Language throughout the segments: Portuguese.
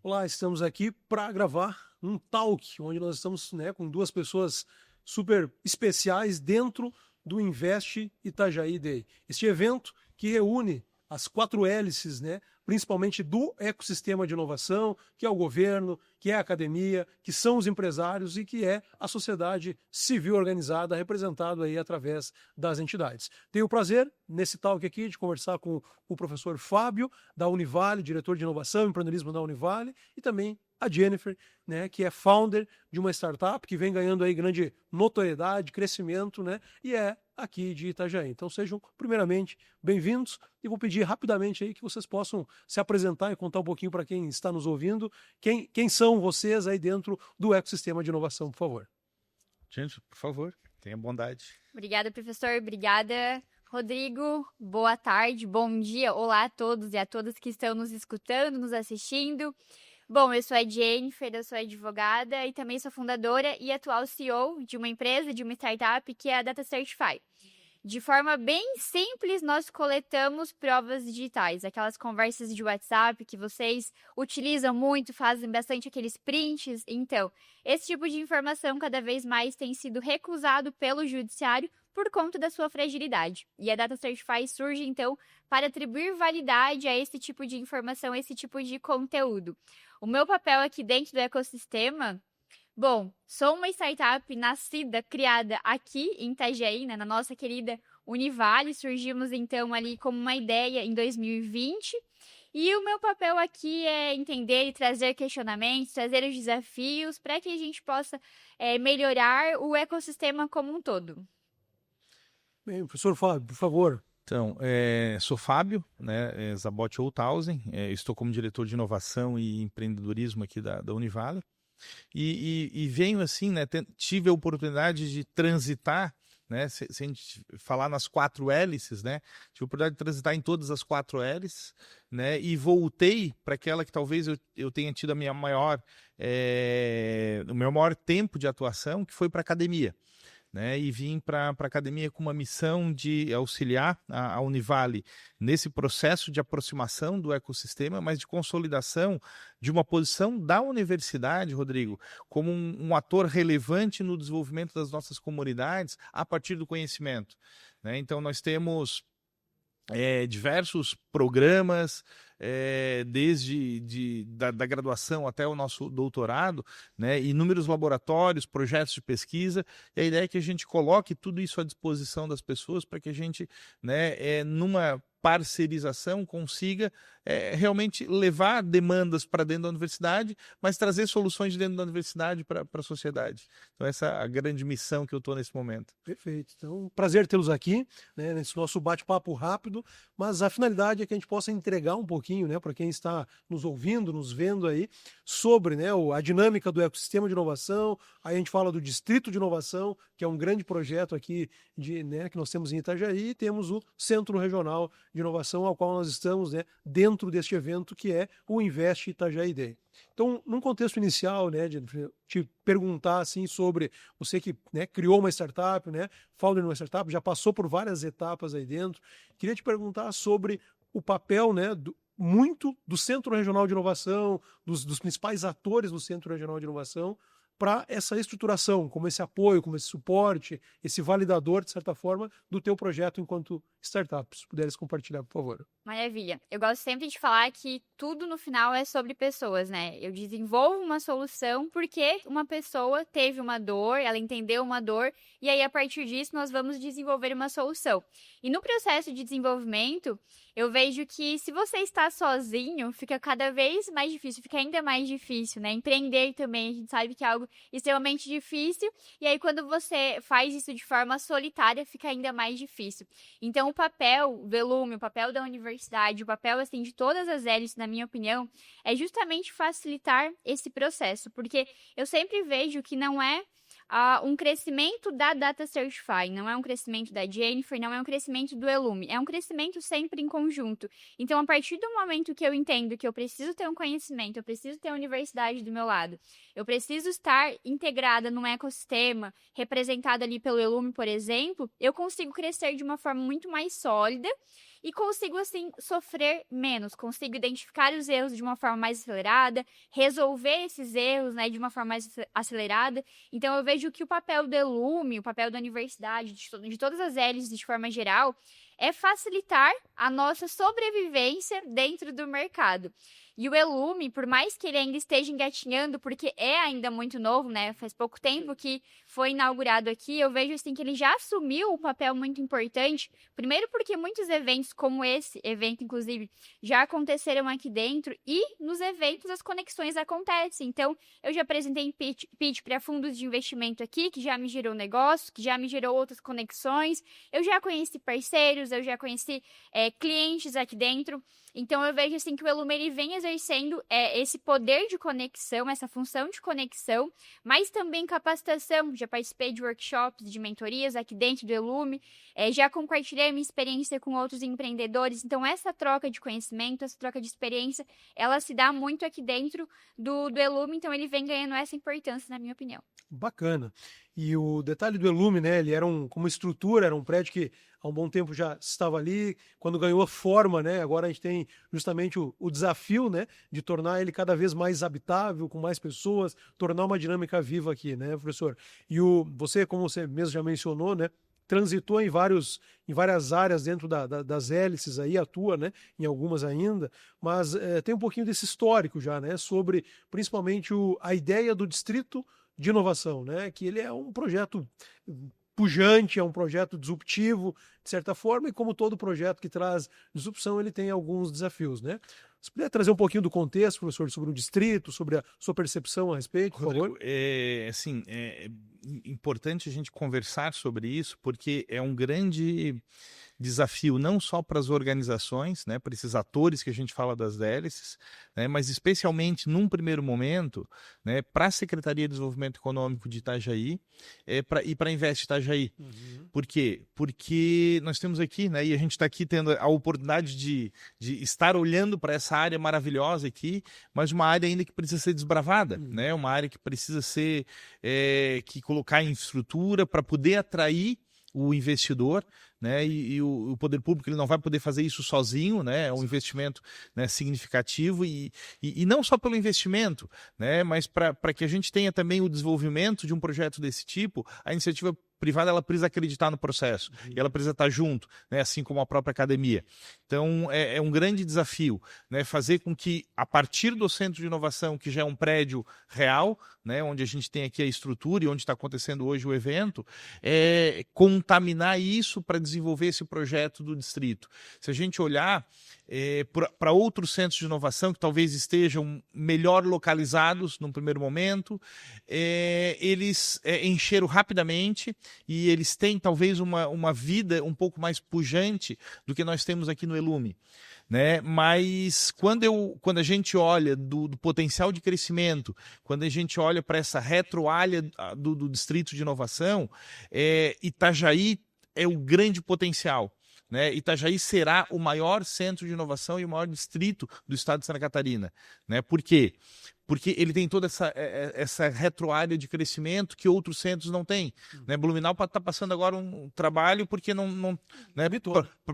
Olá, estamos aqui para gravar um talk, onde nós estamos, com duas pessoas super especiais dentro do Invest Itajaí Day. Este evento que reúne as 4 hélices, principalmente do ecossistema de inovação, que é o governo, que é a academia, que são os empresários e que é a sociedade civil organizada, representado aí através das entidades. Tenho o prazer, nesse talk aqui, de conversar com o professor Fábio, da Univale, diretor de inovação e empreendedorismo da Univale, e também a Jennifer, que é founder de uma startup que vem ganhando aí grande notoriedade, crescimento, e é aqui de Itajaí. Então sejam, primeiramente, bem-vindos e vou pedir rapidamente aí que vocês possam se apresentar e contar um pouquinho para quem está nos ouvindo, quem são vocês aí dentro do ecossistema de inovação, por favor. Gente, por favor, tenha bondade. Obrigada, professor. Obrigada, Rodrigo. Boa tarde, bom dia. Olá a todos e a todas que estão nos escutando, nos assistindo. Bom, eu sou a Jennifer, eu sou advogada e também sou fundadora e atual CEO de uma empresa, de uma startup que é a Data Certify. De forma bem simples, nós coletamos provas digitais, aquelas conversas de WhatsApp que vocês utilizam muito, fazem bastante aqueles prints. Então, esse tipo de informação cada vez mais tem sido recusado pelo judiciário por conta da sua fragilidade. E a Data Certify surge, então, para atribuir validade a esse tipo de informação, a esse tipo de conteúdo. O meu papel aqui dentro do ecossistema... Bom, sou uma startup nascida, criada aqui em Itajaí, na nossa querida Univale. Surgimos, então, ali como uma ideia em 2020. E o meu papel aqui é entender e trazer questionamentos, trazer os desafios para que a gente possa melhorar o ecossistema como um todo. Bem, professor Fábio, por favor. Então, sou Fábio, Zabot Holthausen, estou como diretor de inovação e empreendedorismo aqui da Univale. E venho assim, tive a oportunidade de transitar, se a gente falar nas 4 hélices, tive a oportunidade de transitar em todas as 4 hélices, e voltei para aquela que talvez eu tenha tido o meu maior tempo de atuação, que foi para a academia. E vim para a academia com uma missão de auxiliar a Univale nesse processo de aproximação do ecossistema, mas de consolidação de uma posição da universidade, Rodrigo, como um ator relevante no desenvolvimento das nossas comunidades a partir do conhecimento. Então, nós temos diversos programas, desde da graduação até o nosso doutorado, inúmeros laboratórios, projetos de pesquisa, e a ideia é que a gente coloque tudo isso à disposição das pessoas para que a gente, numa parcerização, consiga realmente levar demandas para dentro da universidade, mas trazer soluções de dentro da universidade para a sociedade. Então essa é a grande missão que eu estou nesse momento. Perfeito. Então, prazer tê-los aqui, nesse nosso bate-papo rápido, mas a finalidade é que a gente possa entregar um pouquinho, para quem está nos ouvindo, nos vendo aí, sobre a dinâmica do ecossistema de inovação. Aí a gente fala do Distrito de Inovação, que é um grande projeto aqui que nós temos em Itajaí, e temos o Centro Regional de Inovação, ao qual nós estamos dentro deste evento, que é o Invest Itajaí Day. Então, num contexto inicial, de te perguntar assim sobre você que criou uma startup, founder de uma startup, já passou por várias etapas aí dentro, queria te perguntar sobre o papel muito do Centro Regional de Inovação, dos principais atores do Centro Regional de Inovação, para essa estruturação, como esse apoio, como esse suporte, esse validador, de certa forma, do teu projeto enquanto startup. Se puderes compartilhar, por favor. Maravilha. Eu gosto sempre de falar que tudo no final é sobre pessoas, Eu desenvolvo uma solução porque uma pessoa teve uma dor, ela entendeu uma dor, e aí a partir disso nós vamos desenvolver uma solução. E no processo de desenvolvimento, eu vejo que se você está sozinho, fica cada vez mais difícil, fica ainda mais difícil, Empreender também, a gente sabe que é algo extremamente difícil, e aí quando você faz isso de forma solitária, fica ainda mais difícil. Então, o papel, o papel da universidade, o papel, assim, de todas as hélices, na minha opinião, é justamente facilitar esse processo, porque eu sempre vejo que não é um crescimento da Data Certify, não é um crescimento da Jennifer, não é um crescimento do Elume, é um crescimento sempre em conjunto. Então, a partir do momento que eu entendo que eu preciso ter um conhecimento, eu preciso ter a universidade do meu lado, eu preciso estar integrada num ecossistema, representada ali pelo Elume, por exemplo, eu consigo crescer de uma forma muito mais sólida e consigo, assim, sofrer menos, consigo identificar os erros de uma forma mais acelerada, resolver esses erros, né, de uma forma mais acelerada. Então, eu vejo que o papel do Elume, o papel da universidade, de todas as hélices de forma geral, é facilitar a nossa sobrevivência dentro do mercado. E o Elume, por mais que ele ainda esteja engatinhando, porque é ainda muito novo, né? Faz pouco tempo que foi inaugurado aqui, eu vejo assim que ele já assumiu um papel muito importante. Primeiro porque muitos eventos, como esse evento, inclusive, já aconteceram aqui dentro e nos eventos as conexões acontecem. Então, eu já apresentei pitch para fundos de investimento aqui, que já me gerou negócio, que já me gerou outras conexões. Eu já conheci parceiros, eu já conheci clientes aqui dentro. Então, eu vejo assim que o Elume ele vem exercendo esse poder de conexão, essa função de conexão, mas também capacitação. Já participei de workshops, de mentorias aqui dentro do Elume, já compartilhei minha experiência com outros empreendedores. Então, essa troca de conhecimento, essa troca de experiência, ela se dá muito aqui dentro do Elume. Então, ele vem ganhando essa importância, na minha opinião. Bacana. E o detalhe do Elume, né? Ele era como estrutura, era um prédio que há um bom tempo já estava ali. Quando ganhou a forma, né? Agora a gente tem justamente o desafio, né? De tornar ele cada vez mais habitável, com mais pessoas, tornar uma dinâmica viva aqui, né, professor? E você, como você mesmo já mencionou, né? Transitou em várias áreas dentro das hélices aí, atua, né, em algumas ainda, mas tem um pouquinho desse histórico já, né, sobre principalmente a ideia do distrito de inovação, né, que ele é um projeto pujante, é um projeto disruptivo, de certa forma, e como todo projeto que traz disrupção, ele tem alguns desafios, né? Você puder trazer um pouquinho do contexto, professor, sobre o distrito, sobre a sua percepção a respeito, por favor? É importante a gente conversar sobre isso, porque é um grande desafio não só para as organizações, né, para esses atores que a gente fala das hélices, né, mas especialmente num primeiro momento, né, para a Secretaria de Desenvolvimento Econômico de Itajaí e para a Invest Itajaí. Uhum. Por quê? Porque nós temos aqui, né, e a gente está aqui tendo a oportunidade de estar olhando para essa área maravilhosa aqui, mas uma área ainda que precisa ser desbravada, né, uma área que precisa ser, que colocar em estrutura para poder atrair o investidor, né, e o poder público ele não vai poder fazer isso sozinho, né, é um investimento, né, significativo e não só pelo investimento, né, mas para que a gente tenha também o desenvolvimento de um projeto desse tipo, a iniciativa privada ela precisa acreditar no processo e ela precisa estar junto, né, assim como a própria academia. Então é um grande desafio, né, fazer com que a partir do centro de inovação, que já é um prédio real, né, onde a gente tem aqui a estrutura e onde está acontecendo hoje o evento, contaminar isso para desenvolver esse projeto do distrito. Se a gente olhar para outros centros de inovação que talvez estejam melhor localizados num primeiro momento, eles encheram rapidamente e eles têm talvez uma vida um pouco mais pujante do que nós temos aqui no Elume. Né? Mas quando a gente olha do potencial de crescimento, quando a gente olha para essa retroalha do Distrito de Inovação, Itajaí é o grande potencial. Né? Itajaí será o maior centro de inovação e o maior distrito do estado de Santa Catarina. Né? Por quê? Porque ele tem toda essa retroárea de crescimento que outros centros não têm. Né? Blumenau está passando agora um trabalho porque não né,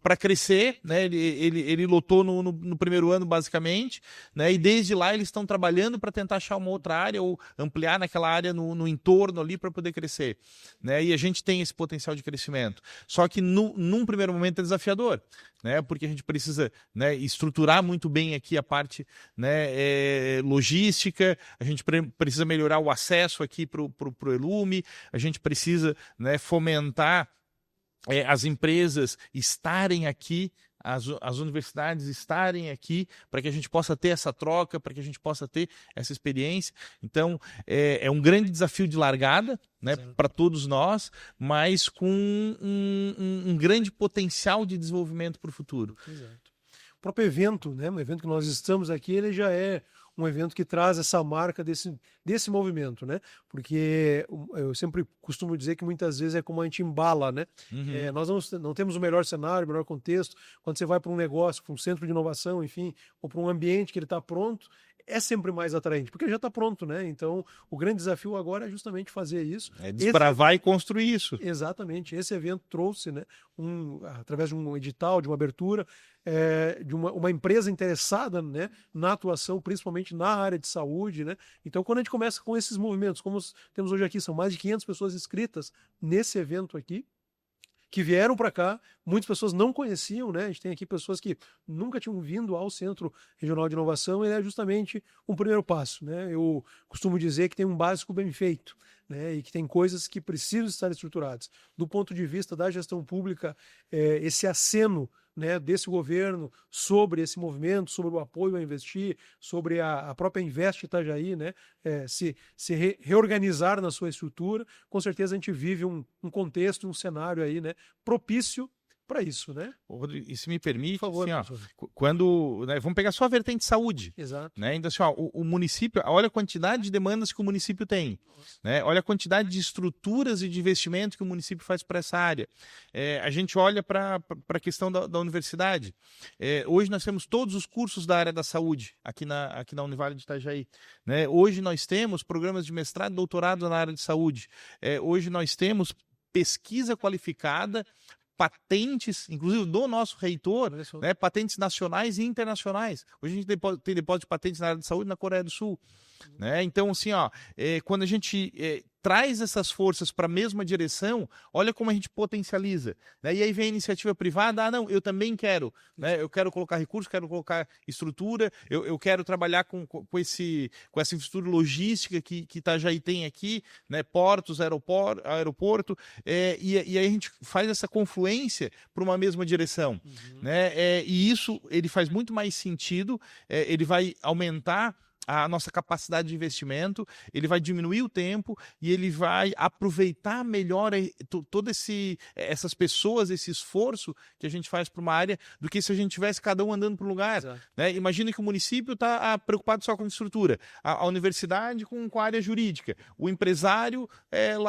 para crescer, né? Ele lotou no primeiro ano, basicamente, né? E desde lá eles estão trabalhando para tentar achar uma outra área ou ampliar naquela área no entorno ali para poder crescer. Né? E a gente tem esse potencial de crescimento. Só que num primeiro momento é desafiador, né? Porque a gente precisa, né, estruturar muito bem aqui a parte, né, logística, a gente precisa melhorar o acesso aqui para o Elume, a gente precisa, né, fomentar as empresas estarem aqui, as universidades estarem aqui, para que a gente possa ter essa troca, para que a gente possa ter essa experiência. Então, é um grande desafio de largada, né, para todos nós, mas com um grande potencial de desenvolvimento para o futuro. Exato. O próprio evento, né, o evento que nós estamos aqui, ele já é um evento que traz essa marca desse movimento, né? Porque eu sempre costumo dizer que muitas vezes é como a gente embala, né? Uhum. Nós não temos o melhor cenário, o melhor contexto. Quando você vai para um negócio, para um centro de inovação, enfim, ou para um ambiente que ele está pronto, é sempre mais atraente, porque já está pronto, né? Então, o grande desafio agora é justamente fazer isso. É desbravar e construir isso. Exatamente. Esse evento trouxe, né, através de um edital, de uma abertura, de uma empresa interessada, né, na atuação, principalmente na área de saúde, né? Então, quando a gente começa com esses movimentos, como temos hoje aqui, são mais de 500 pessoas inscritas nesse evento aqui, que vieram para cá, muitas pessoas não conheciam, né? A gente tem aqui pessoas que nunca tinham vindo ao Centro Regional de Inovação, e é justamente um primeiro passo, né? Eu costumo dizer que tem um básico bem feito, né? E que tem coisas que precisam estar estruturadas. Do ponto de vista da gestão pública, esse aceno, né, desse governo sobre esse movimento, sobre o apoio a investir, sobre a própria Invest Itajaí, né, se reorganizar na sua estrutura, com certeza a gente vive um contexto, um cenário aí, né, propício para isso, né? Rodrigo, e se me permite, por favor, assim, quando, né, vamos pegar só a vertente de saúde. Exato. Né? Então, assim, o município, olha a quantidade de demandas que o município tem, né? Olha a quantidade de estruturas e de investimento que o município faz para essa área. A gente olha para a questão da universidade. Hoje nós temos todos os cursos da área da saúde aqui na Univale de Itajaí. Né? Hoje nós temos programas de mestrado e doutorado na área de saúde. Hoje nós temos pesquisa qualificada, patentes, inclusive do nosso reitor, né, patentes nacionais e internacionais. Hoje a gente tem depósito de patentes na área de saúde na Coreia do Sul. Né? Então, assim, quando a gente traz essas forças para a mesma direção, olha como a gente potencializa. Né? E aí vem a iniciativa privada, não, eu também quero. Né? Eu quero colocar recursos, quero colocar estrutura, eu quero trabalhar com essa infraestrutura logística que Itajaí tem aqui, né? Portos, aeroporto, e aí a gente faz essa confluência para uma mesma direção. Né? E isso ele faz muito mais sentido, ele vai aumentar a nossa capacidade de investimento, ele vai diminuir o tempo e ele vai aproveitar melhor todas essas pessoas, esse esforço que a gente faz para uma área, do que se a gente tivesse cada um andando para um lugar. Né? Imagina que o município está preocupado só com a estrutura, a universidade com a área jurídica, o empresário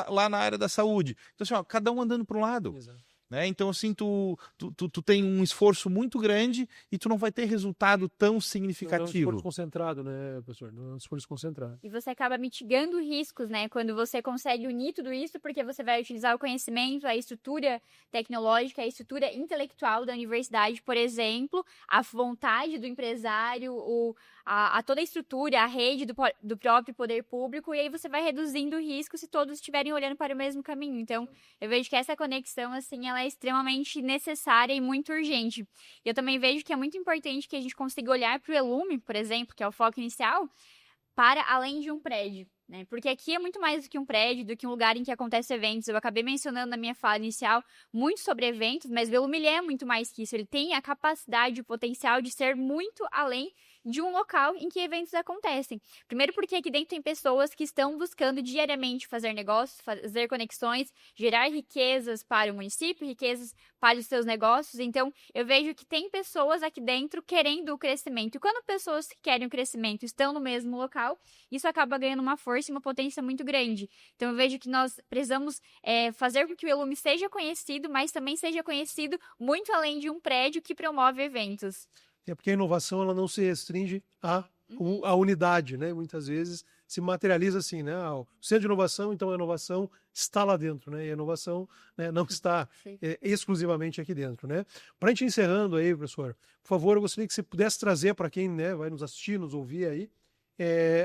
lá na área da saúde. Então, assim, cada um andando para um lado. Exato. Né? Então, assim, tu tem um esforço muito grande e tu não vai ter resultado tão significativo. Não é um esforço concentrado, né, professor? Não é um esforço concentrado. E você acaba mitigando riscos, né? Quando você consegue unir tudo isso, porque você vai utilizar o conhecimento, a estrutura tecnológica, a estrutura intelectual da universidade, por exemplo, a vontade do empresário, a toda a estrutura, a rede do próprio poder público, e aí você vai reduzindo o risco se todos estiverem olhando para o mesmo caminho. Então, eu vejo que essa conexão, assim, ela é extremamente necessária e muito urgente. E eu também vejo que é muito importante que a gente consiga olhar para o Elume, por exemplo, que é o foco inicial, para além de um prédio. Né? Porque aqui é muito mais do que um prédio, do que um lugar em que acontecem eventos. Eu acabei mencionando na minha fala inicial muito sobre eventos, mas o Elume é muito mais que isso. Ele tem a capacidade, o potencial de ser muito além de um local em que eventos acontecem. Primeiro porque aqui dentro tem pessoas que estão buscando diariamente fazer negócios, fazer conexões, gerar riquezas para o município, riquezas para os seus negócios. Então, eu vejo que tem pessoas aqui dentro querendo o crescimento. E quando pessoas que querem o crescimento estão no mesmo local, isso acaba ganhando uma força e uma potência muito grande. Então, eu vejo que nós precisamos fazer com que o Elume seja conhecido, mas também seja conhecido muito além de um prédio que promove eventos. É porque a inovação ela não se restringe à unidade, né? Muitas vezes se materializa assim, né? O centro de inovação, então a inovação está lá dentro, né? E a inovação, né, não está exclusivamente aqui dentro, né? Para a gente encerrando aí, professor, por favor, eu gostaria que você pudesse trazer para quem, né, vai nos assistir, nos ouvir aí,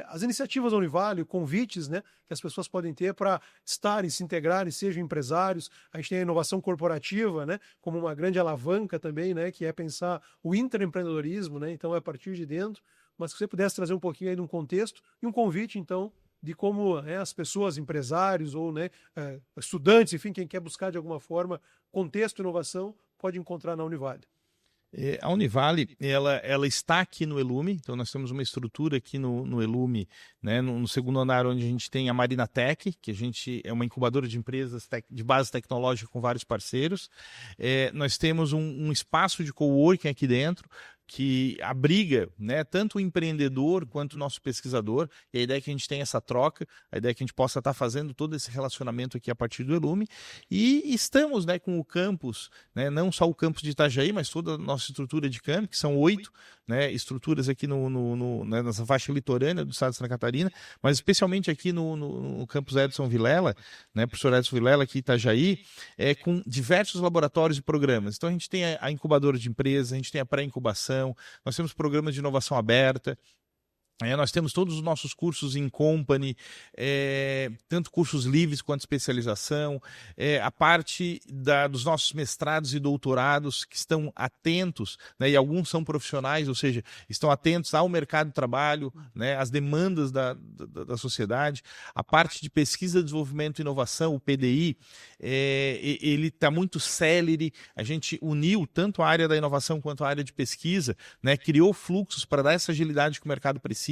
as iniciativas da Univale, convites, né, que as pessoas podem ter para estarem, se integrarem, sejam empresários. A gente tem a inovação corporativa, né, como uma grande alavanca também, né, que é pensar o intraempreendedorismo, né, então é a partir de dentro. Mas se você pudesse trazer um pouquinho aí de um contexto e um convite, então, de como as pessoas, empresários ou, né, estudantes, enfim, quem quer buscar de alguma forma contexto e inovação, pode encontrar na Univale. A Univale, ela está aqui no Elume, então nós temos uma estrutura aqui no Elume, né, no segundo andar, onde a gente tem a Marinatec, que a gente é uma incubadora de empresas de base tecnológica com vários parceiros. Nós temos um espaço de coworking aqui dentro, que abriga, né, tanto o empreendedor quanto o nosso pesquisador, e a ideia é que a gente tenha essa troca, a ideia é que a gente possa estar fazendo todo esse relacionamento aqui a partir do Elume, e estamos, né, com o campus, né, não só o campus de Itajaí, mas toda a nossa estrutura de campus, que são 8, né, estruturas aqui né, nessa faixa litorânea do estado de Santa Catarina, mas especialmente aqui no campus Edson Vilela, né, professor Edson Vilela aqui em Itajaí, com diversos laboratórios e programas. Então a gente tem a incubadora de empresas, a gente tem a pré-incubação, nós temos programas de inovação aberta, nós temos todos os nossos cursos em company, tanto cursos livres quanto especialização, a parte dos nossos mestrados e doutorados que estão atentos, né, e alguns são profissionais, ou seja, estão atentos ao mercado de trabalho, né, às demandas da sociedade. A parte de pesquisa, desenvolvimento e inovação, o PDI, ele está muito célere, a gente uniu tanto a área da inovação quanto a área de pesquisa, né, criou fluxos para dar essa agilidade que o mercado precisa.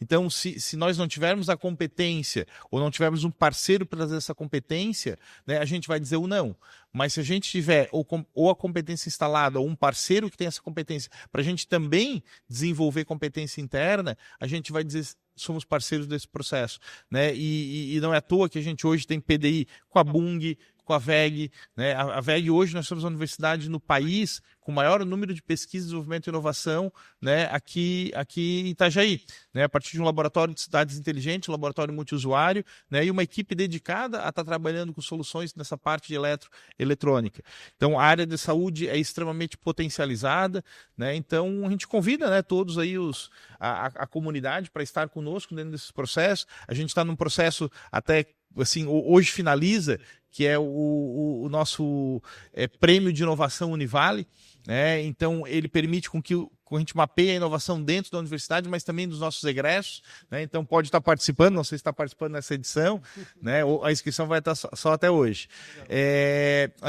Então, se nós não tivermos a competência ou não tivermos um parceiro para trazer essa competência, né, a gente vai dizer o não. Mas se a gente tiver ou a competência instalada ou um parceiro que tem essa competência para a gente também desenvolver competência interna, a gente vai dizer somos parceiros desse processo, né? E não é à toa que a gente hoje tem PDI com a Bung, com a VEG, né? A VEG hoje nós somos a universidade no país com o maior número de pesquisa, desenvolvimento e inovação, né? aqui em Itajaí, né? A partir de um laboratório de cidades inteligentes, um laboratório multiusuário, né? E uma equipe dedicada a estar trabalhando com soluções nessa parte de eletrônica. Então a área de saúde é extremamente potencializada, né? Então a gente convida, né, todos aí a comunidade para estar conosco dentro desses processos. A gente está num processo até assim, hoje finaliza, que é o nosso prêmio de inovação Univale, né? Então ele permite com que a gente mapeie a inovação dentro da universidade, mas também dos nossos egressos, né? Então pode estar participando, não sei se está participando nessa edição, né? A inscrição vai estar só até hoje.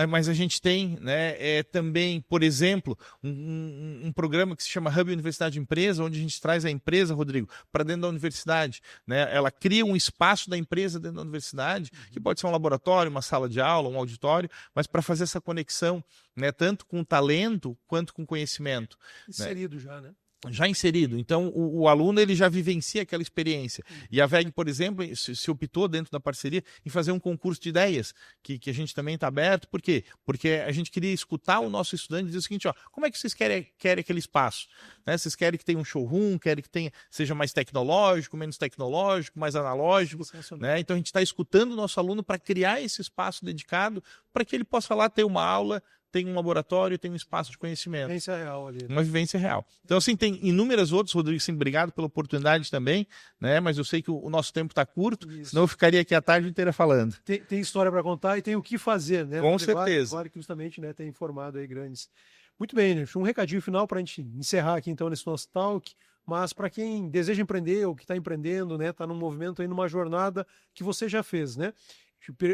Mas a gente tem, né, também, por exemplo, um programa que se chama Hub Universidade Empresa, onde a gente traz a empresa, Rodrigo, para dentro da universidade, né? Ela cria um espaço da empresa dentro da universidade, que pode ser um laboratório, uma sala de aula, um auditório, mas para fazer essa conexão, né, tanto com talento quanto com conhecimento. Inserido, né? Já, né? Já inserido. Então, o aluno ele já vivencia aquela experiência. E a VEG, por exemplo, se optou dentro da parceria em fazer um concurso de ideias, que a gente também está aberto. Por quê? Porque a gente queria escutar o nosso estudante e dizer o seguinte, ó, como é que vocês querem aquele espaço? Né? Vocês querem que tenha um showroom, querem que seja mais tecnológico, menos tecnológico, mais analógico? Né? Então, a gente está escutando o nosso aluno para criar esse espaço dedicado para que ele possa lá ter uma aula, tem um laboratório, tem um espaço de conhecimento. Vivência real ali. Uma vivência real. Então, assim, tem inúmeras outras, Rodrigo, sim, obrigado pela oportunidade também, né? Mas eu sei que o nosso tempo está curto, senão eu ficaria aqui a tarde inteira falando. Tem história para contar e tem o que fazer, né? Com certeza. Claro que justamente, né, tem informado aí grandes. Muito bem, né? Um recadinho final para a gente encerrar aqui então nesse nosso talk. Mas para quem deseja empreender ou que está empreendendo, né, está num movimento aí, numa jornada que você já fez, né?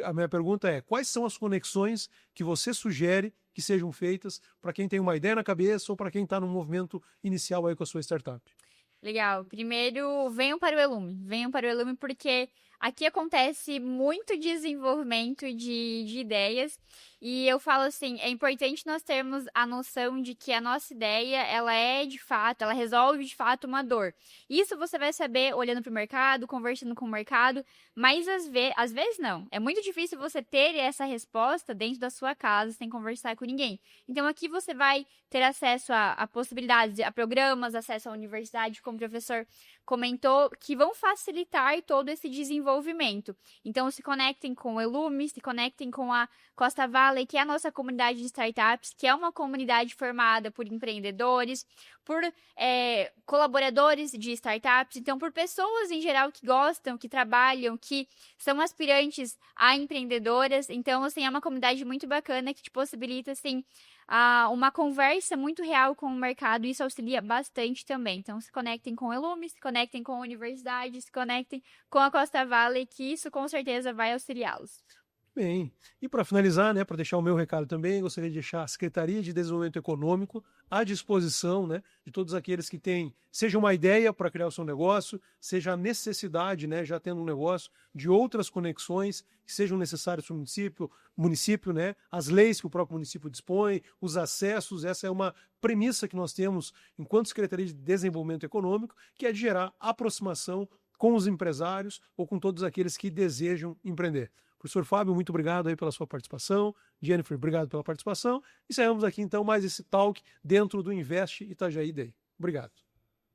A minha pergunta é: quais são as conexões que você sugere que sejam feitas para quem tem uma ideia na cabeça ou para quem está no movimento inicial aí com a sua startup? Legal. Primeiro, venham para o Elume. Venham para o Elume porque aqui acontece muito desenvolvimento de ideias. E eu falo assim, é importante nós termos a noção de que a nossa ideia, ela é de fato, ela resolve de fato uma dor. Isso você vai saber olhando para o mercado, conversando com o mercado, mas às vezes não. É muito difícil você ter essa resposta dentro da sua casa, sem conversar com ninguém. Então aqui você vai ter acesso a possibilidades, a programas, acesso à universidade, como o professor comentou, que vão facilitar todo esse desenvolvimento. Então se conectem com o Elume, se conectem com a Costa Valley, que é a nossa comunidade de startups, que é uma comunidade formada por empreendedores, por colaboradores de startups, então por pessoas em geral que gostam, que trabalham, que são aspirantes a empreendedoras. Então, assim, é uma comunidade muito bacana que te possibilita, assim, uma conversa muito real com o mercado, e isso auxilia bastante também. Então, se conectem com o Elume, se conectem com a universidade, se conectem com a Costa Valley, que isso com certeza vai auxiliá-los. Bem, e para finalizar, né, para deixar o meu recado também, gostaria de deixar a Secretaria de Desenvolvimento Econômico à disposição, né, de todos aqueles que têm, seja uma ideia para criar o seu negócio, seja a necessidade, né, já tendo um negócio, de outras conexões que sejam necessárias para o município, né, as leis que o próprio município dispõe, os acessos, essa é uma premissa que nós temos enquanto Secretaria de Desenvolvimento Econômico, que é de gerar aproximação com os empresários ou com todos aqueles que desejam empreender. Professor Fábio, muito obrigado aí pela sua participação. Jennifer, obrigado pela participação. Encerramos aqui então mais esse talk dentro do Invest Itajaí Day. Obrigado.